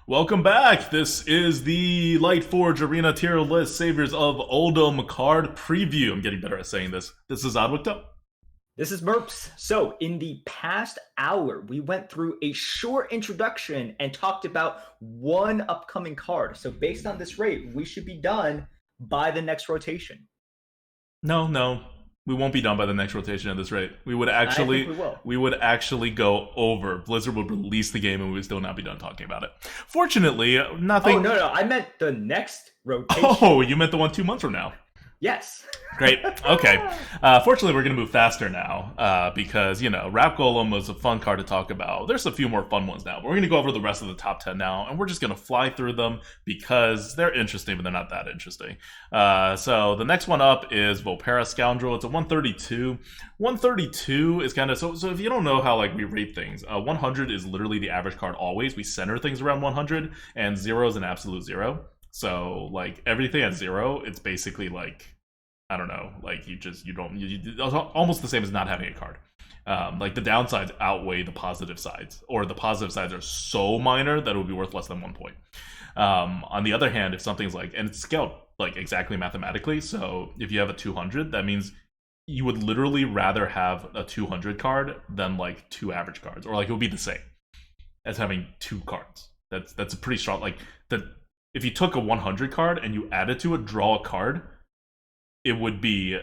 Welcome back. This is the Lightforge Arena Tier List Saviors of Uldum card preview. I'm getting better at saying this. This is ADWCtA. This is Merps. So, in the past hour, we went through a short introduction and talked about one upcoming card. So, based on this rate, we should be done by the next rotation. No, we won't be done by the next rotation at this rate. We would I think actually, we will. we would actually go over. Blizzard would release the game, and we would still not be done talking about it. Fortunately, nothing. Oh, no. I meant the next rotation. Oh, you meant the one 2 months from now. Yes. Great. Okay. Fortunately, we're going to move faster now because, Rap Golem was a fun card to talk about. There's a few more fun ones now, but we're going to go over the rest of the top 10 now, and we're just going to fly through them because they're interesting, but they're not that interesting. So the next one up is Viola Scoundrel. It's a 132. 132 is kind of... So if you don't know how we rate things, 100 is literally the average card always. We center things around 100, and 0 is an absolute 0. So, everything at 0, it's basically, I don't know, it's almost the same as not having a card. The downsides outweigh the positive sides, or the positive sides are so minor that it would be worth less than 1 point. On the other hand, if something's and it's scaled, exactly mathematically, so if you have a 200, that means you would literally rather have a 200 card than, two average cards, or, it would be the same as having 2 cards. That's a pretty strong, if you took a 100 card and you added to it, draw a card, it would be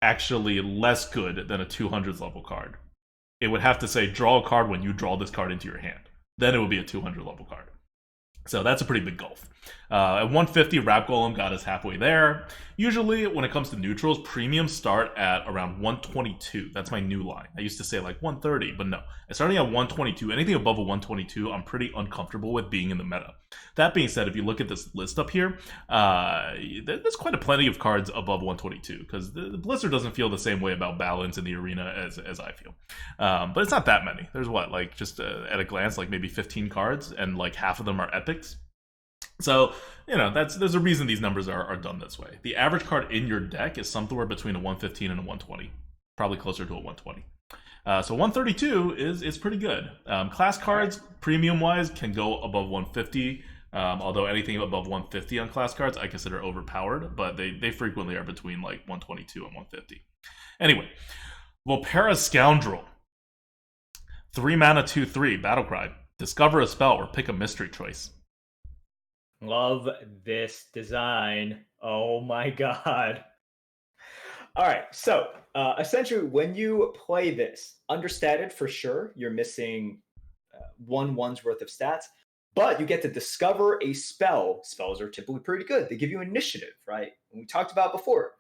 actually less good than a 200s level card. It would have to say, draw a card when you draw this card into your hand. Then it would be a 200 level card. So that's a pretty big gulf. At 150, Rap Golem got us halfway there. Usually, when it comes to neutrals, premiums start at around 122. That's my new line. I used to say 130, but no. Starting at 122, anything above a 122, I'm pretty uncomfortable with being in the meta. That being said, if you look at this list up here, there's quite a plenty of cards above 122, because the Blizzard doesn't feel the same way about balance in the arena as I feel. But it's not that many. There's just at a glance, maybe 15 cards, and half of them are epics. So, there's a reason these numbers are done this way. The average card in your deck is somewhere between a 115 and a 120. Probably closer to a 120. So 132 is pretty good. Class cards, premium-wise, can go above 150. Although anything above 150 on class cards I consider overpowered, but they frequently are between 122 and 150. Anyway, Viola Scoundrel. 3 mana, 2/3, Battlecry. Discover a spell or pick a mystery choice. Love this design. Oh my god. All right, so essentially, when you play this, understated for sure, you're missing 1/1's worth of stats, but you get to discover a spell. Spells are typically pretty good. They give you initiative, right? And we talked about before.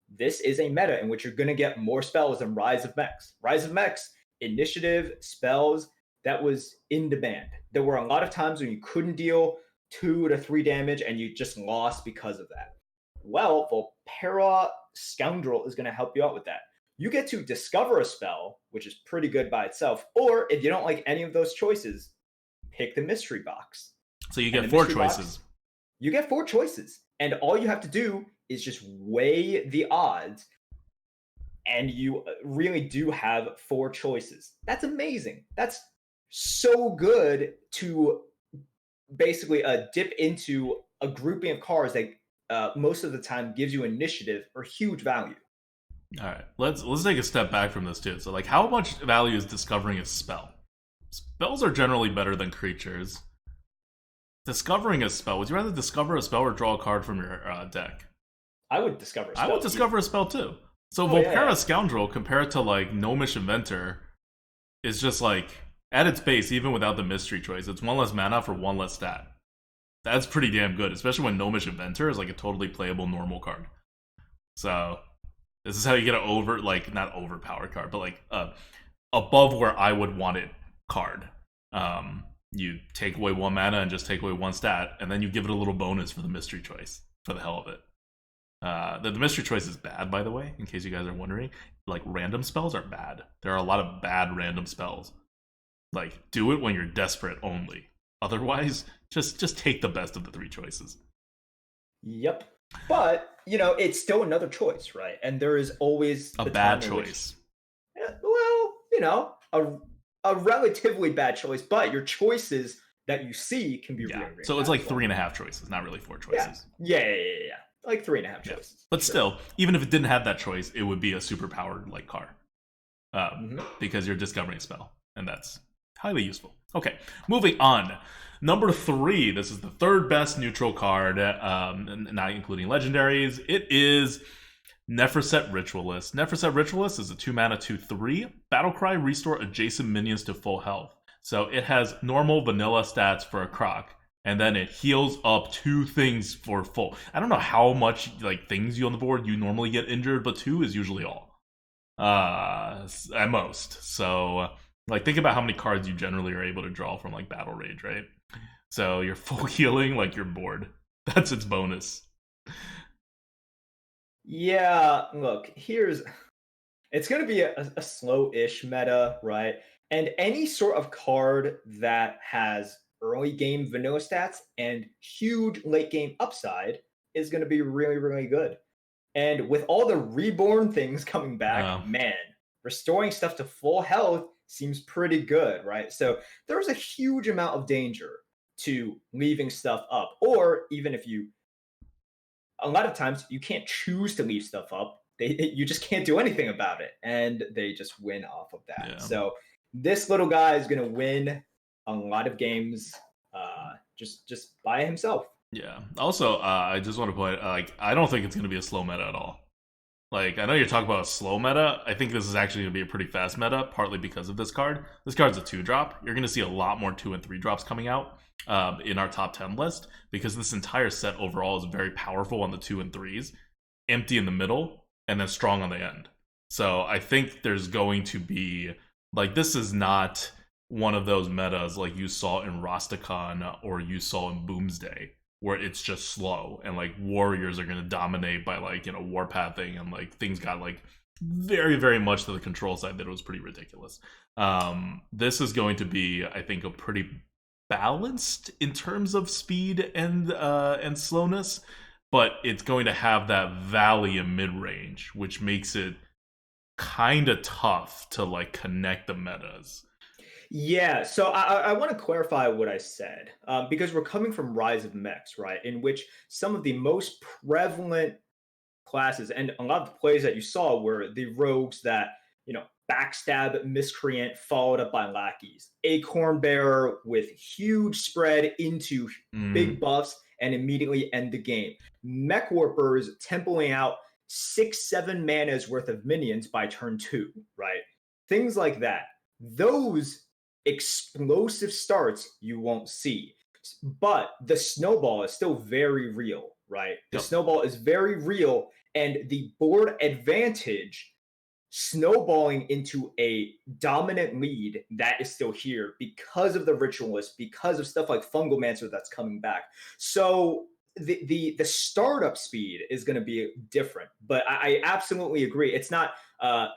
This is a meta in which you're going to get more spells than Rise of Mechs. Rise of Mechs, initiative, spells, that was in demand. There were a lot of times when you couldn't deal 2 to 3 damage and you just lost because of that. Well, Viola Scoundrel is going to help you out with that. You get to discover a spell, which is pretty good by itself, or if you don't like any of those choices, pick the mystery box. So you get 4 choices. You get 4 choices, and all you have to do is just weigh the odds, and you really do have 4 choices. That's amazing. That's so good to basically dip into a grouping of cards that most of the time gives you initiative or huge value. All right, let's take a step back from this too. So how much value is discovering a spell? Spells are generally better than creatures. Discovering a spell, would you rather discover a spell or draw a card from your deck? I would discover a spell. I would discover a spell too. So Viola Scoundrel, compared to Gnomish Inventor, is just at its base, even without the mystery choice, it's 1 less mana for 1 less stat. That's pretty damn good, especially when Gnomish Inventor is a totally playable normal card. So this is how you get an not overpowered card, but above where I would want it card. You take away 1 mana and just take away 1 stat, and then you give it a little bonus for the mystery choice, for the hell of it. The mystery choice is bad, by the way, in case you guys are wondering. Random spells are bad. There are a lot of bad random spells. Do it when you're desperate only. Otherwise, just take the best of the 3 choices. Yep. But, it's still another choice, right? And there is always a bad choice. A relatively bad choice, but your choices that you see can be Yeah. really, really So it's bad like as well. 3.5 choices, not really 4 Yeah. choices. Yeah. Like 3.5 Yeah. choices. But Sure. still, even if it didn't have that choice, it would be a super powered like card. Mhm. Because you're discovering a spell, and that's highly useful. Okay, moving on. Number 3, this is the third best neutral card, not including legendaries. It is Nephroset Ritualist. Nephroset Ritualist is a 2-mana 2/3. Battlecry, restore adjacent minions to full health. So it has normal vanilla stats for a croc, and then it heals up 2 things for full. I don't know how much like things you on the board you normally get injured, but 2 is usually all. At most. So like think about how many cards you generally are able to draw from like Battle Rage, right? So you're full healing, like you're bored. That's its bonus. Yeah, look, it's going to be a slow-ish meta, right? And any sort of card that has early game vanilla stats and huge late game upside is going to be really, really good. And with all the reborn things coming back, man, restoring stuff to full health seems pretty good, right? So there's a huge amount of danger to leaving stuff up. Or even if you, a lot of times you can't choose to leave stuff up. You just can't do anything about it. And they just win off of that. Yeah. So this little guy is going to win a lot of games just by himself. Yeah. Also, I just want to point like I don't think it's going to be a slow meta at all. Like I know you're talking about a slow meta. I think this is actually going to be a pretty fast meta, partly because of this card. This card's a 2-drop. You're going to see a lot more 2 and 3 drops coming out in our top 10 list because this entire set overall is very powerful on the 2 and 3s, empty in the middle, and then strong on the end. So I think there's going to be like this is not one of those metas like you saw in Rastakhan or you saw in Boomsday where it's just slow and like warriors are going to dominate by like warpathing and like things got like very very much to the control side that it was pretty ridiculous. This is going to be I think a pretty balanced in terms of speed and slowness, but it's going to have that valley and mid range, which makes it kind of tough to like connect the metas. Yeah, so I want to clarify what I said because we're coming from Rise of Mechs, right? In which some of the most prevalent classes and a lot of the plays that you saw were the rogues that, backstab miscreant followed up by lackeys, Acorn Bearer with huge spread into big buffs and immediately end the game, Mech Warpers templing out 6-7 mana's worth of minions by turn 2, right? Things like that. Those explosive starts you won't see. But the snowball is still very real, right? The snowball is very real, and the board advantage snowballing into a dominant lead that is still here because of the ritualist, because of stuff like Fungalmancer that's coming back. So the startup speed is going to be different, but I absolutely agree. It's not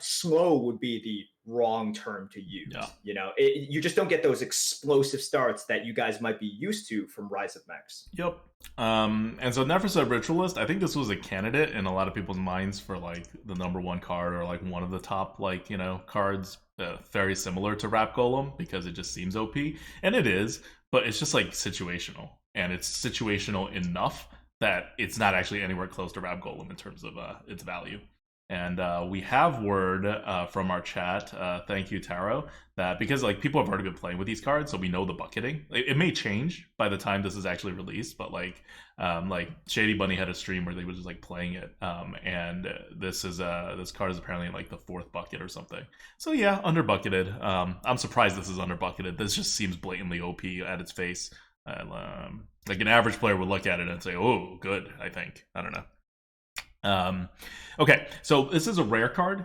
slow would be the wrong term to use. Yeah. You just don't get those explosive starts that you guys might be used to from Rise of Mechs. Yep. And so Nephroset Ritualist, I think this was a candidate in a lot of people's minds for like the number 1 card or like one of the top like cards very similar to Rap Golem because it just seems OP, and it is, but it's just like situational, and it's situational enough that it's not actually anywhere close to Rap Golem in terms of its value. And we have word from our chat, thank you Taro, that because like people have already been playing with these cards, so we know the bucketing. It may change by the time this is actually released, but like Shady Bunny had a stream where they were just like playing it, and this card is apparently in like the 4th bucket or something. So yeah, under bucketed. I'm surprised this is under bucketed. This just seems blatantly OP at its face. Like an average player would look at it and say, "Oh, good." I don't know. Okay, so this is a rare card.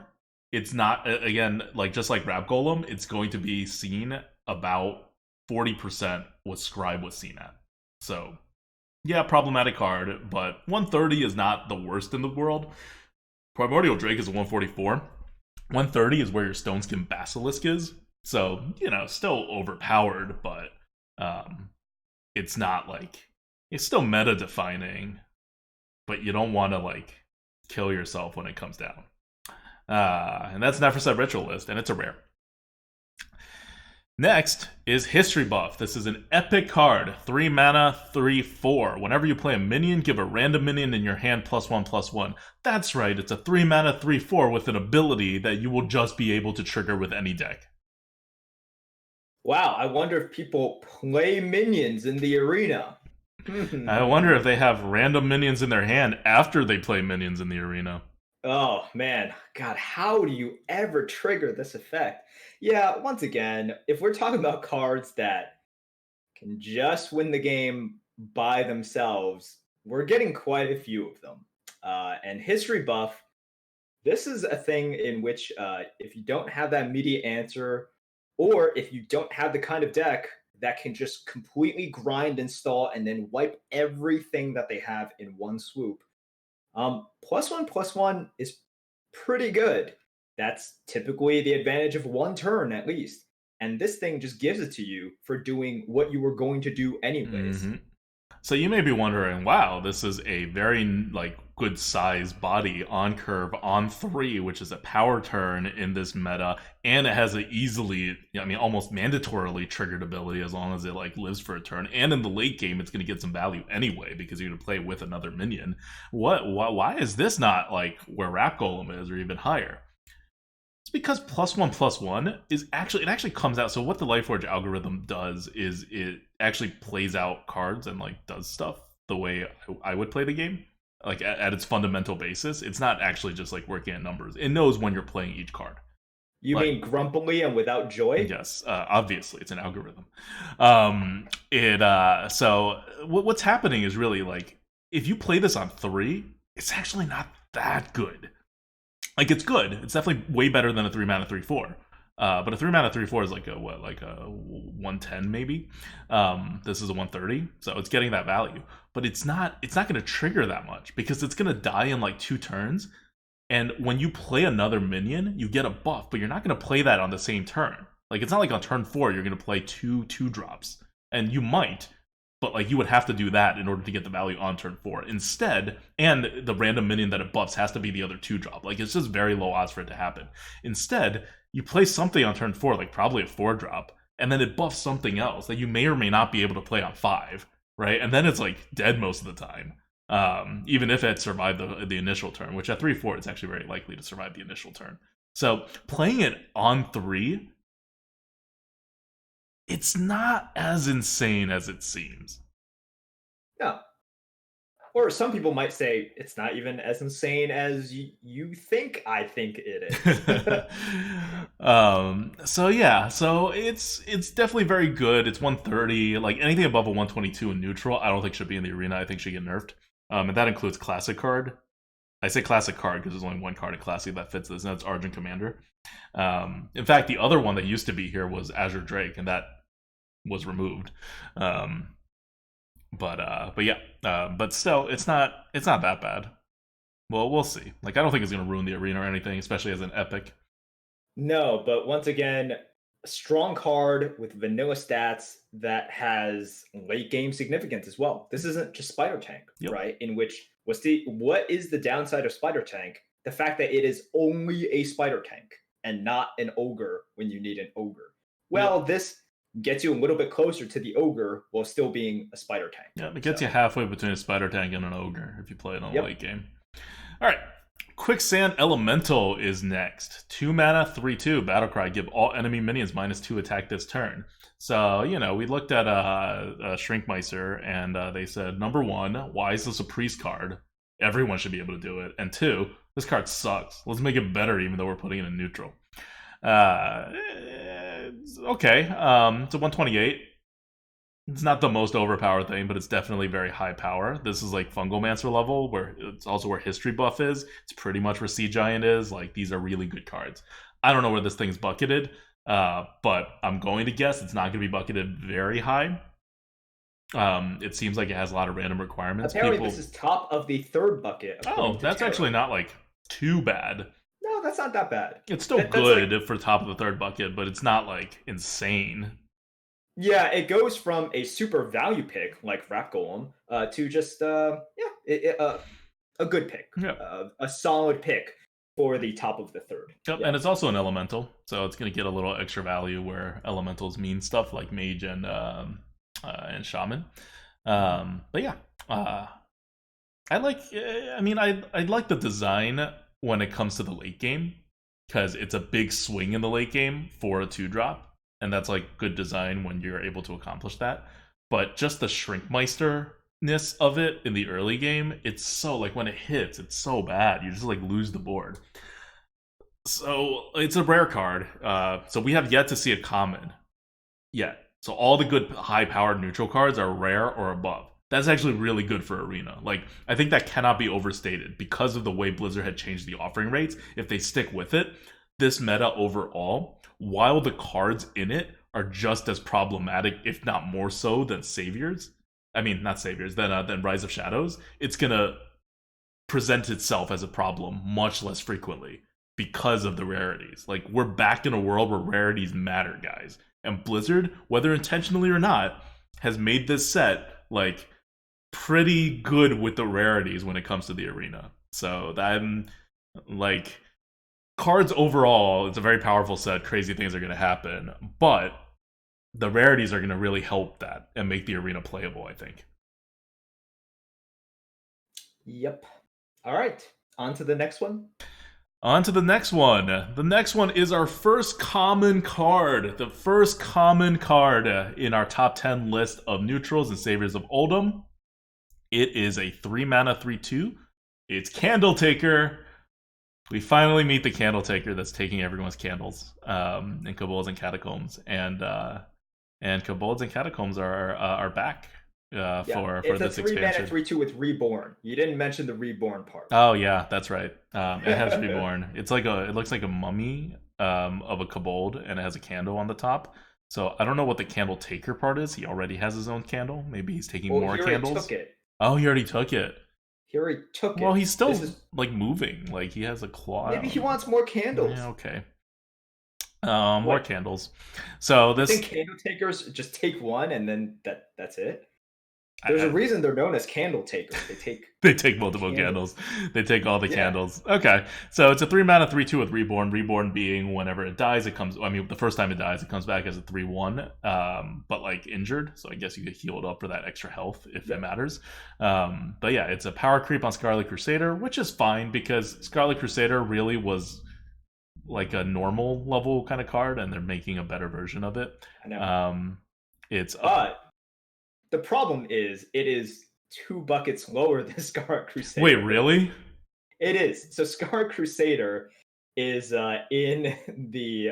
It's not, again, like just like Rap Golem, it's going to be seen about 40% what Scribe was seen at. So, yeah, problematic card, but 130 is not the worst in the world. Primordial Drake is a 144. 130 is where your Stoneskin Basilisk is. So, still overpowered, but it's not like, it's still meta defining, but you don't want to like kill yourself when it comes down. And that's Nephroset Ritualist, and it's a rare. Next is History Buff. This is an epic card. 3 mana, 3/4. Whenever you play a minion, give a random minion in your hand +1/+1. That's right, it's a 3 mana, 3/4 with an ability that you will just be able to trigger with any deck. Wow, I wonder if people play minions in the arena. I wonder if they have random minions in their hand after they play minions in the arena. Oh man, God, how do you ever trigger this effect? Yeah, once again, if we're talking about cards that can just win the game by themselves, we're getting quite a few of them. And History Buff, this is a thing in which if you don't have that immediate answer, or if you don't have the kind of deck that can just completely grind, install, and then wipe everything that they have in one swoop, +1/+1 is pretty good. That's typically the advantage of one turn at least. And this thing just gives it to you for doing what you were going to do anyways. Mm-hmm. So you may be wondering, wow, this is a very good size body on curve on 3, which is a power turn in this meta, and it has an easily, almost mandatorily triggered ability as long as it lives for a turn. And in the late game, it's going to get some value anyway because you're going to play with another minion. Why is this not where Rap Golem is or even higher? It's because +1/+1 is actually comes out. So what the Lightforge algorithm does is it actually plays out cards and does stuff the way I would play the game, at its fundamental basis. It's not actually just working at numbers. It knows when you're playing each card. You mean grumpily and without joy? Yes, obviously it's an algorithm. So what's happening is really if you play this on 3, it's actually not that good. It's good. It's definitely way better than a 3 mana 3/4. But a 3 mana 3/4 is a 110 maybe. This is a 130, so it's getting that value. But it's not going to trigger that much because it's going to die in 2 turns. And when you play another minion, you get a buff, but you're not going to play that on the same turn. It's not like on turn 4 you're going to play 2 2-drops, and you might. But you would have to do that in order to get the value on turn 4 instead, and the random minion that it buffs has to be the other 2-drop. It's just very low odds for it to happen. Instead, you play something on turn 4, probably a 4-drop, and then it buffs something else that you may or may not be able to play on 5, right? And then it's dead most of the time, even if it survived the initial turn, which at 3/4 it's actually very likely to survive the initial turn. So playing it on 3, it's not as insane as it seems. No. Or some people might say it's not even as insane as you think I think it is. So it's definitely very good. It's 130. Anything above a 122 in neutral, I don't think should be in the arena. I think should get nerfed. And that includes classic card. I say classic card because there's only one card in classic that fits this, and that's Argent Commander. In fact, the other one that used to be here was Azure Drake, and that was removed. But still, it's not that bad. Well, we'll see. I don't think it's gonna ruin the arena or anything, especially as an epic. No, but once again, a strong card with vanilla stats that has late game significance as well. This isn't just Spider Tank, right? In which what is the downside of Spider Tank? The fact that it is only a Spider Tank and not an ogre when you need an ogre. Well, this gets you a little bit closer to the ogre while still being a Spider Tank. Yeah, it gets you halfway between a Spider Tank and an ogre if you play it on a late game. All right. Quicksand Elemental is next. 2 mana, 3/2. Battlecry. Give all enemy minions -2 attack this turn. So, we looked at Shrinkmeister, and they said, number 1, why is this a priest card? Everyone should be able to do it. And 2, this card sucks. Let's make it better even though we're putting it in neutral. Okay, it's a 128. It's not the most overpowered thing, but it's definitely very high power. This is Fungalmancer level, where it's also where History Buff is. It's pretty much where Sea Giant is. These are really good cards. I don't know where this thing's bucketed, but I'm going to guess it's not going to be bucketed very high. It seems like it has a lot of random requirements. Apparently, this is top of the 3rd bucket. Oh, that's actually not too bad. No, that's not that bad. It's still good for top of the 3rd bucket, but it's not insane. Yeah, it goes from a super value pick like Rap Golem to just a good pick, a solid pick for the top of the third. Yep, Yeah. and it's also an elemental, so it's going to get a little extra value where elementals mean stuff like mage and shaman. But yeah, I like. I mean, I like the design when it comes to the late game because it's a big swing in the late game for a 2-drop, and that's like good design when you're able to accomplish that. But just the Shrinkmeister-ness of it in the early game, it's so like when it hits, it's so bad. You just like lose the board. So it's a rare card. So we have yet to see a common yet. So all the good high-powered neutral cards are rare or above. That's actually really good for Arena. Like, I think that cannot be overstated because of the way Blizzard had changed the offering rates. If they stick with it, this meta overall, while the cards in it are just as problematic, if not more so, than Saviors. I mean, not Saviors, than Rise of Shadows. It's gonna present itself as a problem much less frequently because of the rarities. Like, we're back in a world where rarities matter, guys. And Blizzard, whether intentionally or not, has made this set, like, pretty good with the rarities when it comes to the arena. So I'm like, cards overall, it's a very powerful set. Crazy things are going to happen, but the rarities are going to really help that and make the arena playable, I think. Yep. All right. On to the next one. On to the next one. The next one is our first common card. The first common card in our top 10 list of neutrals and saviors of Uldum. It is a 3-mana 3/2. It's Candle Taker. We finally meet the Candle Taker that's taking everyone's candles in Kobolds and Catacombs. And Kobolds and Catacombs are back for this expansion. It's a 3-mana 3/2 with Reborn. You didn't mention the Reborn part. Oh yeah, that's right. It has Reborn. It looks like a mummy of a Kobold, and it has a candle on the top. So I don't know what the Candle Taker part is. He already has his own candle. Maybe he's taking more candles. Took it. Oh, he already took it. He already took it. Well, he's still like moving. Like he has a claw. Maybe he wants more candles. Yeah, okay. More candles. So this. I think Candle Takers just take one and then that's it. There's a reason they're known as Candle Takers. They take multiple candles. They take all the candles. Okay, so it's a 3-mana 3/2 with Reborn. Reborn being whenever it dies, it comes. I mean, the first time it dies, it comes back as a 3/1, but like injured. So I guess you get healed up for that extra health if it matters. But yeah, it's a power creep on Scarlet Crusader, which is fine because Scarlet Crusader really was like a normal level kind of card, and they're making a better version of it. I know. The problem is, it is 2 buckets lower than Scarlet Crusader. Wait, really? It is. So Scarlet Crusader is in the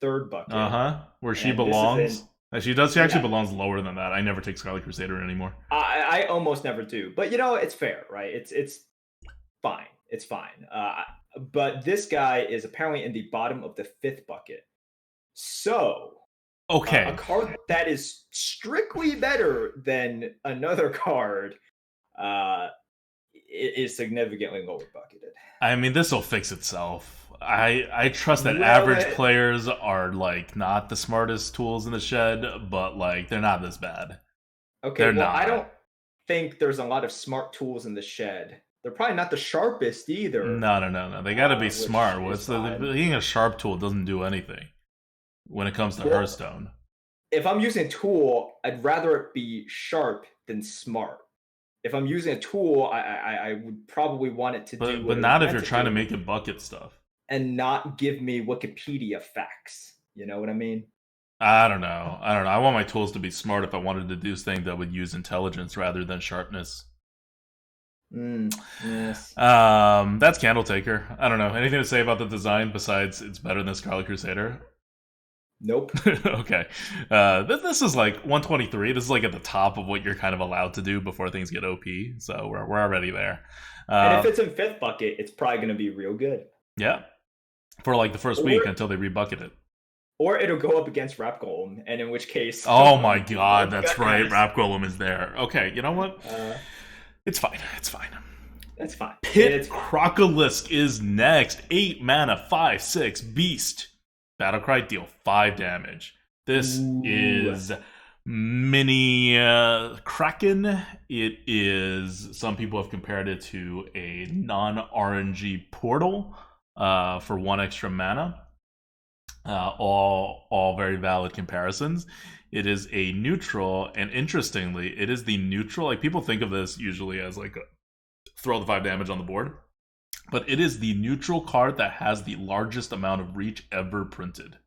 3rd bucket. Where she belongs. She actually belongs lower than that. I never take Scarlet Crusader anymore. I almost never do. But, it's fair, right? It's fine. It's fine. But this guy is apparently in the bottom of the 5th bucket. So... Okay. A card that is strictly better than another card is significantly lower bucketed. I mean, this will fix itself. I trust that average players are like not the smartest tools in the shed, but like they're not this bad. Okay, I don't think there's a lot of smart tools in the shed. They're probably not the sharpest either. No. They got to be smart. Being a sharp tool doesn't do anything when it comes to Hearthstone. If I'm using a tool, I'd rather it be sharp than smart. If I'm using a tool, I would probably want it to do. But not if you're trying to make it bucket stuff. And not give me Wikipedia facts. You know what I mean? I don't know. I want my tools to be smart if I wanted to do things that would use intelligence rather than sharpness. Yes. That's Candle Taker. I don't know. Anything to say about the design besides it's better than Scarlet Crusader? Nope. Okay. This is like 123. This is like at the top of what you're kind of allowed to do before things get OP. So we're already there. And if it's in 5th bucket, it's probably going to be real good. Yeah. For like the first week until they rebucket it. Or it'll go up against Rap Golem, and in which case... Oh my god, that's right. Rap Golem is there. Okay, you know what? It's fine. It's fine. That's fine. Pit Crocolisk is next. 8 mana, 5/6 beast. Battlecry, deal 5 damage. This is mini Kraken. It is, some people have compared it to a non-RNG portal. for 1 extra mana. All very valid comparisons. It is a neutral, and interestingly, it is the neutral. Like, people think of this usually as like throw the 5 damage on the board, but it is the neutral card that has the largest amount of reach ever printed.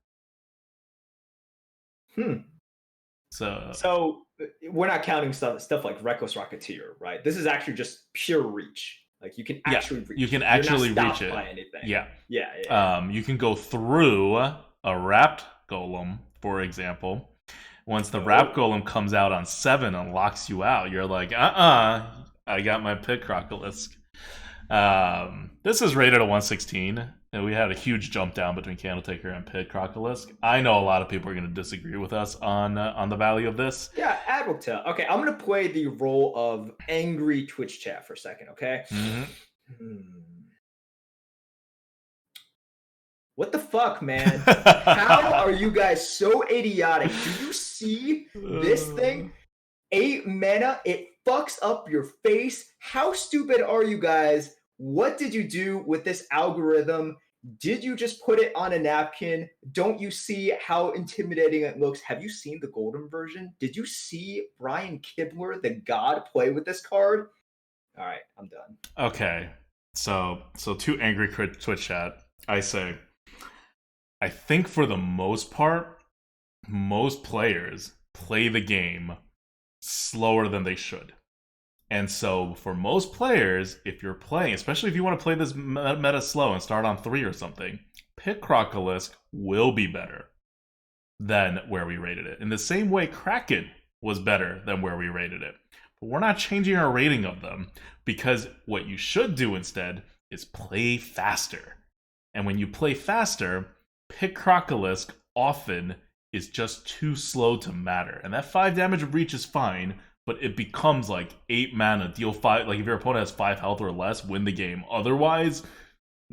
So we're not counting stuff like Reckless Rocketeer, right? This is actually just pure reach. Like, you can actually reach. You can actually reach it. By anything. Yeah. You can go through a wrapped golem, for example. Once the wrapped golem comes out on 7 and locks you out, you're like, I got my Pit Crocolisk. This is rated a 116, and we had a huge jump down between Candletaker and Pit Crocolisk. I know a lot of people are going to disagree with us on the value of this. Yeah, ADWCtA. Okay, I'm going to play the role of angry Twitch chat for a second, okay? What the fuck, man? How are you guys so idiotic? Do you see this thing? 8 mana, it fucks up your face. How stupid are you guys? What did you do with this algorithm? Did you just put it on a napkin? Don't you see how intimidating it looks? Have you seen the golden version? Did you see Brian Kibler, the god, play with this card? All right, I'm done. Okay, so to angry Twitch chat, I say, I think for the most part, most players play the game slower than they should. And so for most players, if you're playing, especially if you want to play this meta slow and start on 3 or something, Pit Crocolisk will be better than where we rated it. In the same way, Kraken was better than where we rated it. But we're not changing our rating of them, because what you should do instead is play faster. And when you play faster, Pit Crocolisk often is just too slow to matter. And that 5 damage of reach is fine, but it becomes like 8 mana, deal 5, like if your opponent has 5 health or less, win the game. Otherwise,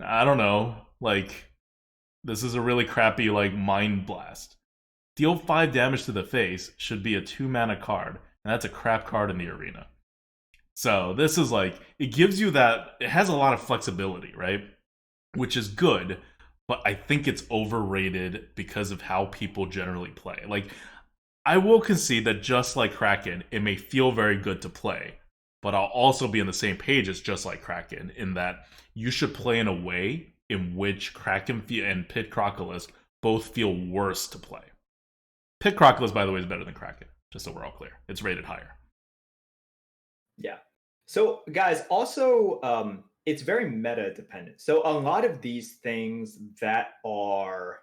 I don't know, like, this is a really crappy, like, Mind Blast. Deal 5 damage to the face should be a 2 mana card, and that's a crap card in the arena. So this is like, it gives you that, it has a lot of flexibility, right? Which is good, but I think it's overrated because of how people generally play. Like, I will concede that just like Kraken, it may feel very good to play, but I'll also be on the same page as just like Kraken in that you should play in a way in which Kraken and Pit Crocolisk both feel worse to play. Pit Crocolisk, by the way, is better than Kraken, just so we're all clear. It's rated higher. Yeah. So, guys, also, it's very meta dependent. So a lot of these things that are,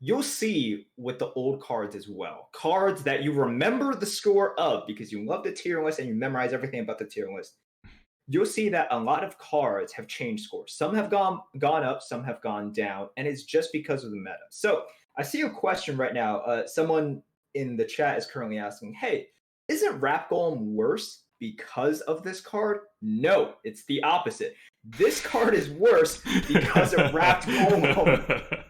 you'll see with the old cards as well. Cards that you remember the score of because you love the tier list and you memorize everything about the tier list. You'll see that a lot of cards have changed scores. Some have gone up, some have gone down, and it's just because of the meta. So I see a question right now. Someone in the chat is currently asking, hey, isn't Wrap Golem worse because of this card? No, it's the opposite. This card is worse because of Wrapped Golem.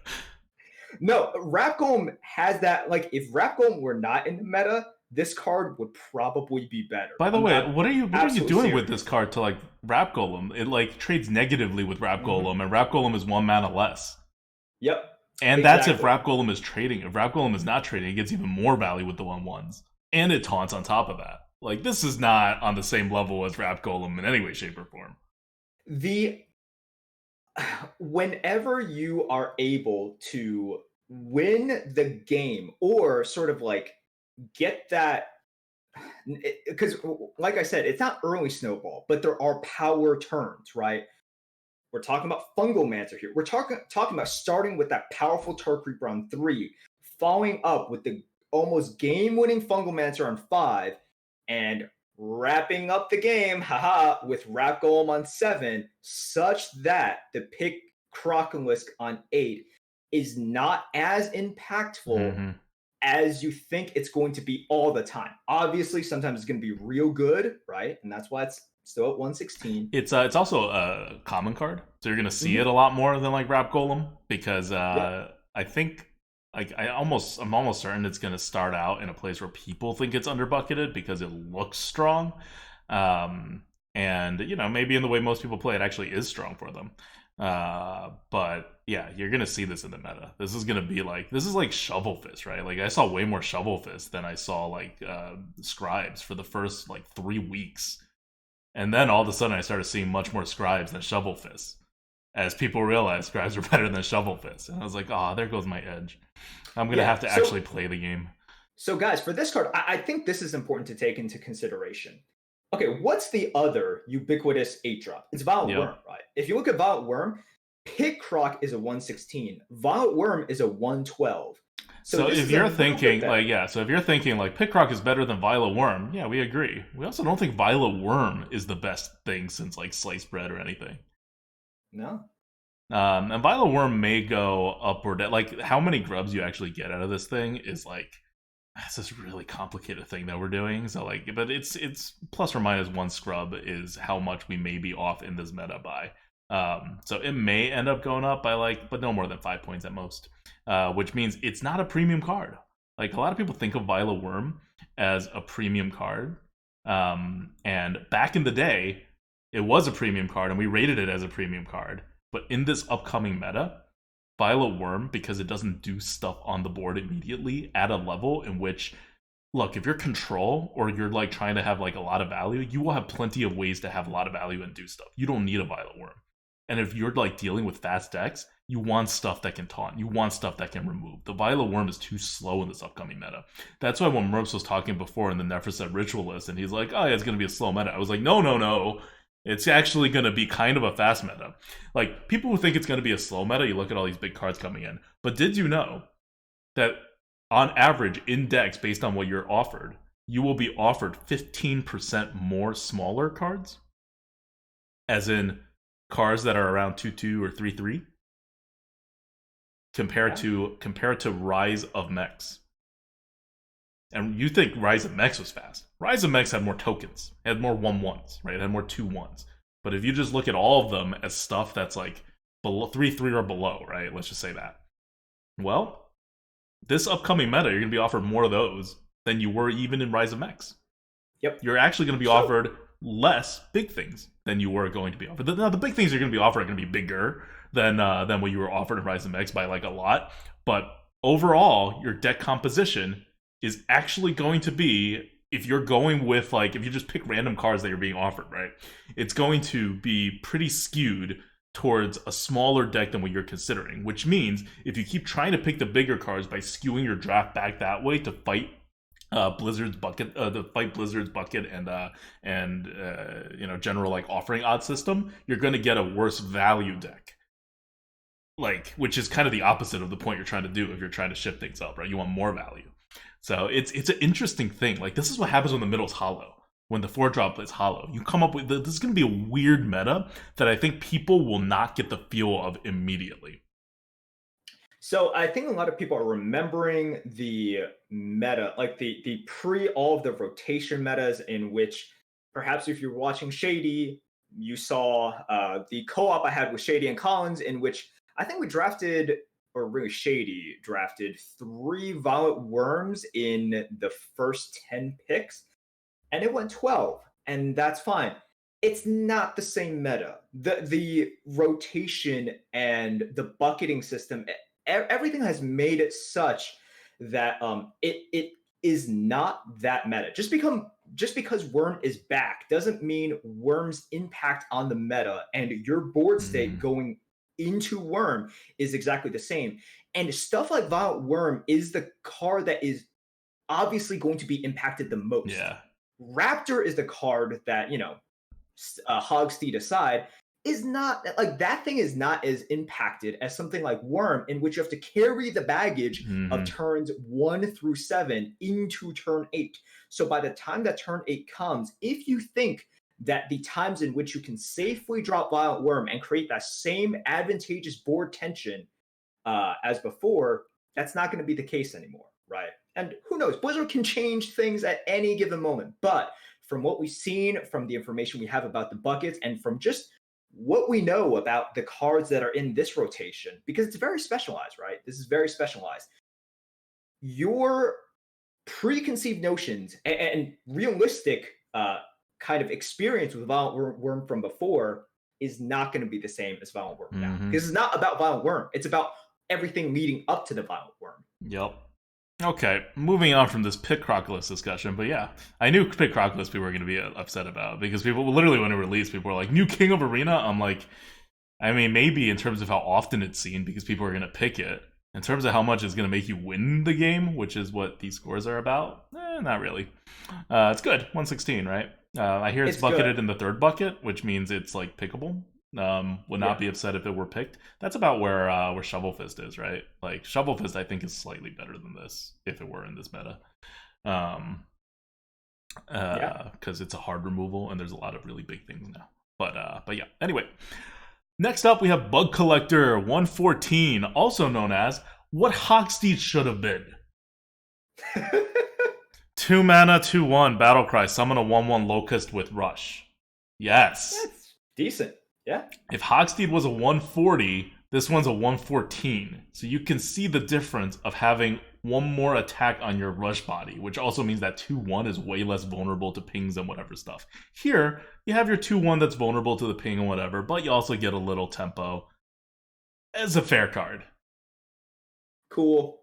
No, Wrap Golem has that, like, if Wrap Golem were not in the meta, this card would probably be better. By the way, what are you doing with this card to, like, Wrap Golem? It, like, trades negatively with Wrap Golem, and Wrap Golem is 1 mana less. Yep. And exactly. That's if Wrap Golem is trading. If Wrap Golem is not trading, it gets even more value with the 1/1s. And it taunts on top of that. Like, this is not on the same level as Wrap Golem in any way, shape, or form. Whenever you are able to win the game or sort of like get that, because like I said, it's not early snowball, but there are power turns, right? We're talking about Fungalmancer here. We're talking about starting with that powerful Turk Reaper on 3, following up with the almost game-winning Fungalmancer on 5, and wrapping up the game, with Wrap Golem on 7, such that the Pit Crocolisk on 8 is not as impactful as you think it's going to be all the time. Obviously, sometimes it's going to be real good, right? And that's why it's still at 116. It's also a common card, so you're going to see it a lot more than like Wrap Golem, because I think, like, I'm almost certain it's going to start out in a place where people think it's underbucketed because it looks strong, and you know, maybe in the way most people play, it actually is strong for them. But yeah, you're gonna see this in the meta. This is gonna be like Shovel Fist, right? Like I saw way more Shovel Fist than I saw like Scribes for the first like 3 weeks, and then all of a sudden I started seeing much more Scribes than Shovel Fist, as people realized Scribes are better than Shovel Fist, and I was like, oh, there goes my edge. I'm gonna Yeah. have to actually play the game. So guys, for this card, I think this is important to take into consideration. Okay, what's the other ubiquitous 8-drop? It's Violet Yep. Worm, right? If you look at Violet Worm, Pit Croc is a 116. Violet Worm is a 112. So this if is you're a little bit thinking better. like so if you're thinking like Pickrock is better than Viola Worm, yeah, we agree. We also don't think Viola Worm is the best thing since like sliced bread or anything. No. And Viola Worm may go upward. Like how many grubs you actually get out of this thing is like that's this really complicated thing that we're doing. So like, but it's plus or minus one scrub is how much we may be off in this meta by. So it may end up going up by like, but no more than 5 points at most. Which means it's not a premium card. Like a lot of people think of Viola Worm as a premium card. And back in the day, it was a premium card, and we rated it as a premium card. But in this upcoming meta, Viola Worm, because it doesn't do stuff on the board immediately at a level in which, look, if you're control or you're like trying to have like a lot of value, you will have plenty of ways to have a lot of value and do stuff. You don't need a Viola Worm. And if you're like dealing with fast decks, you want stuff that can taunt. You want stuff that can remove. The Viola Worm is too slow in this upcoming meta. That's why when Merps was talking before in the Neferset Ritualist, and he's like, oh yeah, it's going to be a slow meta. I was like, no. It's actually going to be kind of a fast meta. Like, people who think it's going to be a slow meta, you look at all these big cards coming in. But did you know that on average, in decks, based on what you're offered, you will be offered 15% more smaller cards? As in, cards that are around 2/2 or 3/3? Compared to Rise of Mechs. And you think Rise of Mechs was fast. Rise of Mechs had more tokens. It had more 1/1s, right? It had more 2/1s. But if you just look at all of them as stuff that's like below 3/3 or below, right? Let's just say that. Well, this upcoming meta, you're going to be offered more of those than you were even in Rise of Mechs. Yep. You're actually going to be offered less big things than you were going to be offered. Now, the big things you're going to be offered are going to be bigger than what you were offered in Rise of Mechs by like a lot. But overall, your deck composition is actually going to be, if you're going with like, if you just pick random cards that you're being offered, right? It's going to be pretty skewed towards a smaller deck than what you're considering. Which means if you keep trying to pick the bigger cards by skewing your draft back that way to fight Blizzard's bucket, the fight Blizzard's bucket and general like offering odd system, you're going to get a worse value deck. Like, which is kind of the opposite of the point you're trying to do if you're trying to shift things up, right? You want more value. So it's an interesting thing. Like, this is what happens when the middle's hollow. When the 4-drop is hollow, you come up with this is going to be a weird meta that I think people will not get the feel of immediately. So I think a lot of people are remembering the meta, like the pre all of the rotation metas, in which perhaps if you're watching Shady, you saw the co-op I had with Shady and Collins, in which I think we drafted, or really Shady drafted 3 Violet Worms in the first 10 picks, and it went 12, and that's fine. It's not the same meta. The rotation and the bucketing system, everything has made it such that it is not that meta. Just because Worm is back doesn't mean Worm's impact on the meta and your board state going into Worm is exactly the same. And stuff like Violet Worm is the card that is obviously going to be impacted the most. Yeah. Raptor is the card that, Hogsteed aside, is not like that thing is not as impacted as something like Worm, in which you have to carry the baggage of turns 1 through 7 into turn 8. So by the time that turn 8 comes, if you think that the times in which you can safely drop Violet Worm and create that same advantageous board tension as before, that's not going to be the case anymore, right? And who knows? Blizzard can change things at any given moment. But from what we've seen, from the information we have about the buckets, and from just what we know about the cards that are in this rotation, because it's very specialized, right? This is very specialized. Your preconceived notions and realistic kind of experience with Violet Worm from before is not going to be the same as Violent Worm now. Mhm. Because it's not about Violent Worm. It's about everything leading up to the Violent Worm. Yep. Okay, moving on from this Pit Crocodilus discussion, but yeah, I knew Pit Crocodilus people were going to be upset about, because people, literally when it released, people were like, new King of Arena? I'm like, I mean, maybe in terms of how often it's seen, because people are going to pick it. In terms of how much it's going to make you win the game, which is what these scores are about, not really. It's good, 116, right? I hear it's bucketed in the third bucket, which means it's like pickable. Would not be upset if it were picked. That's about where Shovel Fist is, right? Like Shovel Fist, I think is slightly better than this if it were in this meta, because it's a hard removal and there's a lot of really big things now. But yeah. Anyway, next up we have Bug Collector 114, also known as what Hogsdeed should have been. 2 mana, 2/1 battle cry. Summon a 1/1 locust with rush. Yes, that's decent. Yeah. If Hogsdeed was a 140, this one's a 114. So you can see the difference of having one more attack on your rush body, which also means that 2/1 is way less vulnerable to pings and whatever stuff. Here, you have your 2/1 that's vulnerable to the ping and whatever, but you also get a little tempo. It's a fair card. Cool.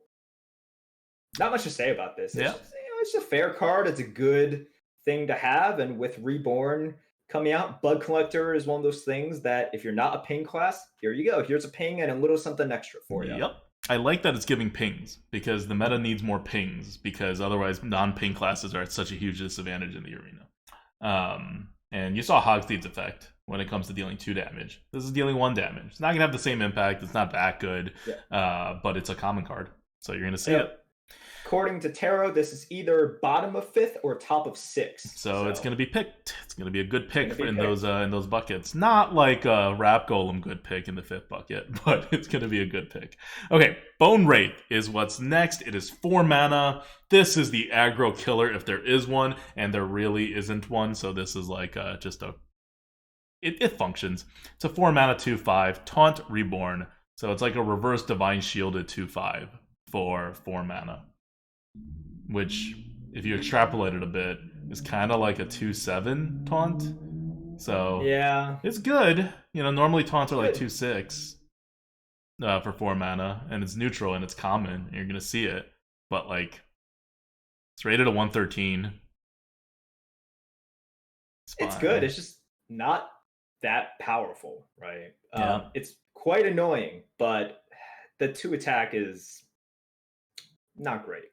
Not much to say about this. Yeah. It's a fair card. It's a good thing to have, and with Reborn coming out, Bug Collector is one of those things that if you're not a ping class, here you go. Here's a ping and a little something extra for you. Yep. I like that it's giving pings, because the meta needs more pings, because otherwise non-ping classes are at such a huge disadvantage in the arena. And you saw Hogsdeed's effect when it comes to dealing 2 damage. This is dealing 1 damage. It's not going to have the same impact. It's not that good, but it's a common card, so you're going to see it. According to Tarot, this is either bottom of 5th or top of 6th. So it's going to be picked. It's going to be a good pick in those buckets. Not like a Rap Golem good pick in the 5th bucket, but it's going to be a good pick. Okay, Bone Wraith is what's next. It is 4 mana. This is the aggro killer if there is one, and there really isn't one. So this is like just a... It functions. It's a 4 mana 2/5 Taunt Reborn. So it's like a reverse Divine Shielded 2/5 for 4 mana. Which, if you extrapolate it a bit, is kind of like a 2/7 taunt. So yeah, it's good. You know, normally taunts are like 2/6 for 4 mana, and it's neutral and it's common, and you're gonna see it. But like, it's rated a 113. It's good. It's just not that powerful, right? Yeah. It's quite annoying, but the 2 attack is not great.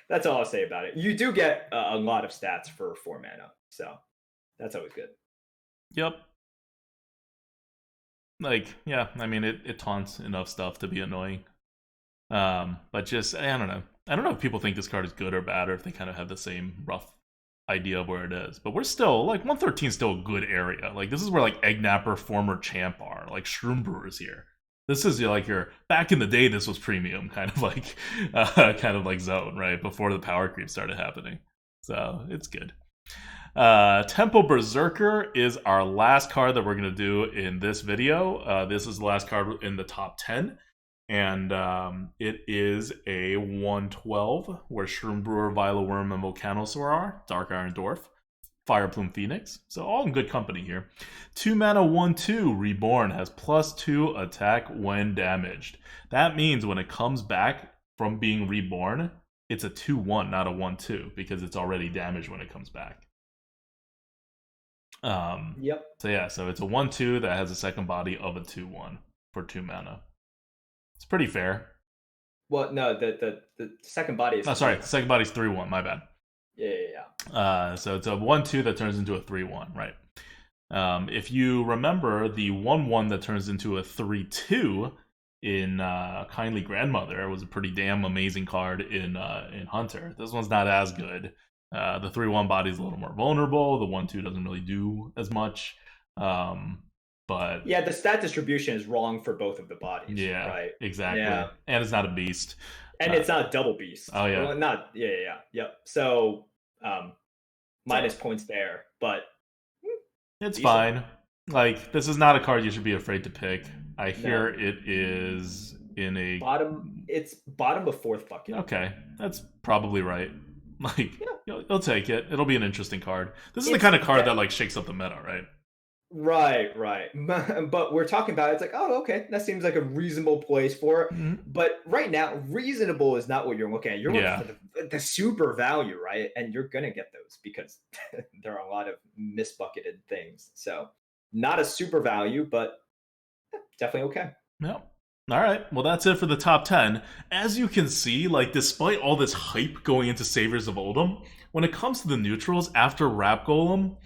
That's all I'll say about it. You do get a lot of stats for 4 mana, so that's always good. Yep. Like, yeah, I mean, it taunts enough stuff to be annoying. But just, I don't know. I don't know if people think this card is good or bad, or if they kind of have the same rough idea of where it is. But we're still, like, 113 is still a good area. Like, this is where, like, Eggnapper, former champ are. Like, Shroom Brewer's here. This is like your, back in the day, this was premium, kind of like zone, right? Before the power creep started happening. So it's good. Tempo Berserker is our last card that we're going to do in this video. This is the last card in the top 10. And it is a 112, where Shroom Brewer, Viola Worm, and Volcanosaur are. Dark Iron Dwarf. Fireplume Phoenix. So all in good company here. 2 mana 1/2 Reborn has +2 attack when damaged. That means when it comes back from being reborn, it's a 2/1, not a 1/2, because it's already damaged when it comes back. Yep. So yeah, so it's a 1/2 that has a second body of a 2/1 for 2 mana. It's pretty fair. Well, no, the second body is... Oh, sorry, the second body's 3/1, my bad. Yeah. So it's a 1/2 that turns into a 3/1, right? If you remember, the 1/1 that turns into a 3/2 in Kindly Grandmother was a pretty damn amazing card in Hunter. This one's not as good. The 3/1 body's a little more vulnerable. The 1/2 doesn't really do as much. But yeah, the stat distribution is wrong for both of the bodies. Yeah, right. Exactly. Yeah. And it's not a beast. And it's not a double beast. Oh yeah. Well, yep. So minus points there, but it's decent. Fine. Like, this is not a card you should be afraid to pick. I hear it is in a bottom. It's bottom of 4th bucket. Okay, that's probably right. Like, you'll take it. It'll be an interesting card. This is the kind of card that like shakes up the meta, right? Right, right. But we're talking about it's like, oh, okay, that seems like a reasonable place for it. Mhm. But right now, reasonable is not what you're looking at. You're looking Yeah. for the super value, right? And you're gonna get those because there are a lot of misbucketed things. So not a super value, but definitely okay. Yep. All right. Well, that's it for the top 10. As you can see, like, despite all this hype going into Saviors of Uldum, when it comes to the neutrals after Rap Golem,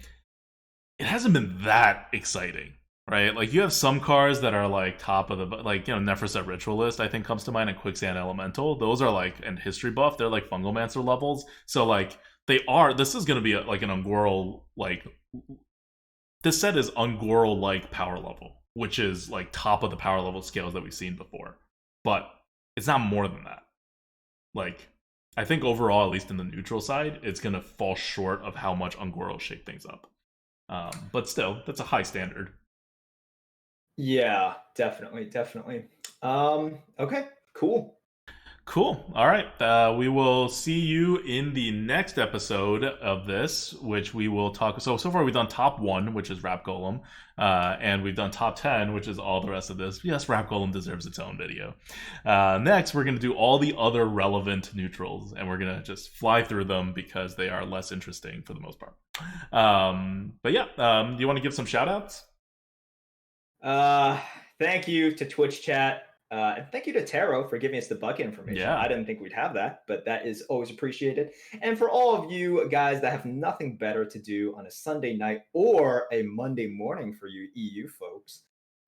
it hasn't been that exciting, right? Like, you have some cards that are, like, top of the, like, Nephroset Ritualist, I think, comes to mind, and Quicksand Elemental. Those are, like, and History Buff, they're, like, Fungalmancer levels. So, like, this is going to be, like, an Ungoro, like, this set is Ungoro like power level, which is like top of the power level scales that we've seen before. But it's not more than that. Like, I think overall, at least in the neutral side, it's gonna fall short of how much Ungoro shake things up. But still, that's a high standard. Yeah, definitely, definitely. Okay, cool. Cool. All right. We will see you in the next episode of this, which we will talk. So far we've done top 1, which is Rap Golem, and we've done top 10, which is all the rest of this. Yes, Rap Golem deserves its own video. Next, we're going to do all the other relevant neutrals, and we're going to just fly through them because they are less interesting for the most part. But yeah, do you want to give some shout outs? Thank you to Twitch chat. And thank you to Taro for giving us the bucket information. Yeah. I didn't think we'd have that, but that is always appreciated. And for all of you guys that have nothing better to do on a Sunday night or a Monday morning for you EU folks,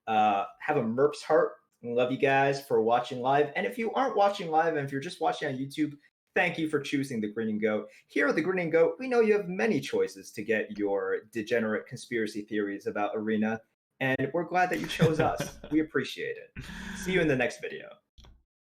have a Merps heart. Love you guys for watching live. And if you aren't watching live and if you're just watching on YouTube, thank you for choosing the Grinning Goat. Here at the Grinning Goat, we know you have many choices to get your degenerate conspiracy theories about Arena, and we're glad that you chose us. We appreciate it. See you in the next video.